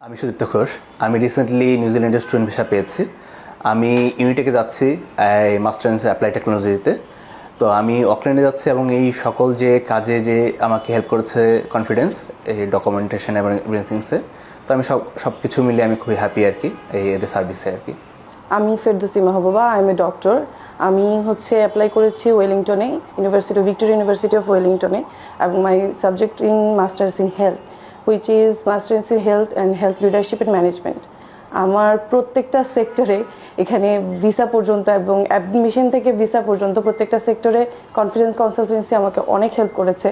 আমি সুদীপ্ত ঘোষ। আমি রিসেন্টলি নিউজিল্যান্ডের স্টুডেন্ট ভিসা পেয়েছি। আমি ইউনিটেকে যাচ্ছি মাস্টার ইন অ্যাপ্লাই টেকনোলজিতে। তো আমি অকল্যান্ডে যাচ্ছি এবং এই সকল যে কাজে যে আমাকে হেল্প করেছে কনফিডেন্স, এই ডকুমেন্টেশন এবং এভরিথিংসে। তো আমি সব কিছু মিলে আমি খুবই হ্যাপি আর কি এদের সার্ভিসে আর কি। আমি Ferdousi Mahbuba, I M a doctor. আমি অ্যাপ্লাই করেছি ওয়েলিংটনে, ভিক্টোরিয়া ইউনিভার্সিটি অফ ওয়েলিংটনে, এবং my subject in masters in health, which is masters in health and health leadership and management. আমার প্রত্যেকটা সেক্টরে, এখানে ভিসা পর্যন্ত এবং অ্যাডমিশন থেকে ভিসা পর্যন্ত প্রত্যেকটা সেক্টরে কনফিডেন্স কনসালটেন্সি আমাকে অনেক হেল্প করেছে।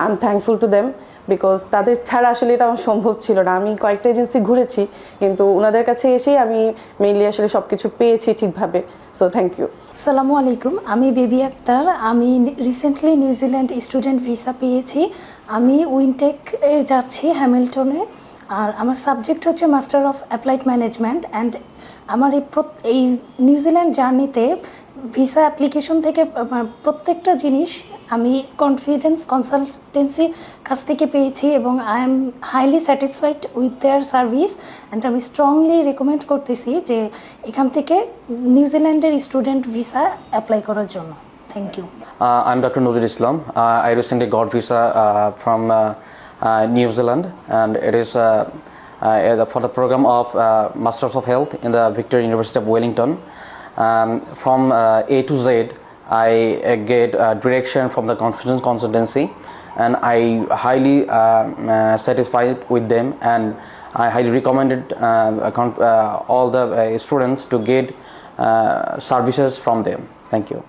I am thankful to them, because তাদের ছাড়া আসলে এটা আমার সম্ভব ছিল না। আমি কয়েকটা এজেন্সি ঘুরেছি, কিন্তু ওনাদের কাছে এসেই আমি মেইনলি আসলে সব কিছু পেয়েছি ঠিকভাবে। So thank you. আসসালামু আলাইকুম, আমি বেবি আক্তার। আমি রিসেন্টলি নিউজিল্যান্ড স্টুডেন্ট ভিসা পেয়েছি। আমি উইনটেক যাচ্ছি হ্যামিল্টনে। আর আমার সাবজেক্ট হচ্ছে master of applied management. And আমার এই নিউজিল্যান্ড জার্নিতে ভিসা অ্যাপ্লিকেশন থেকে প্রত্যেকটা জিনিস আমি কনফিডেন্স কনসালটেন্সির কাছ থেকে পেয়েছি, এবং I am highly satisfied with their service. And আমি স্ট্রংলি রেকমেন্ড করতেছি যে এখান থেকে নিউজিল্যান্ডের স্টুডেন্ট ভিসা অ্যাপ্লাই করার জন্য। Thank you. I'm Dr. Nuzul Islam. I recently got visa from New Zealand, and it is for the program of Masters of Health in the Victoria University of Wellington. From A to Z, I get direction from the confidence consultancy, and I highly satisfied with them, and I highly recommended all the students to get services from them. Thank you.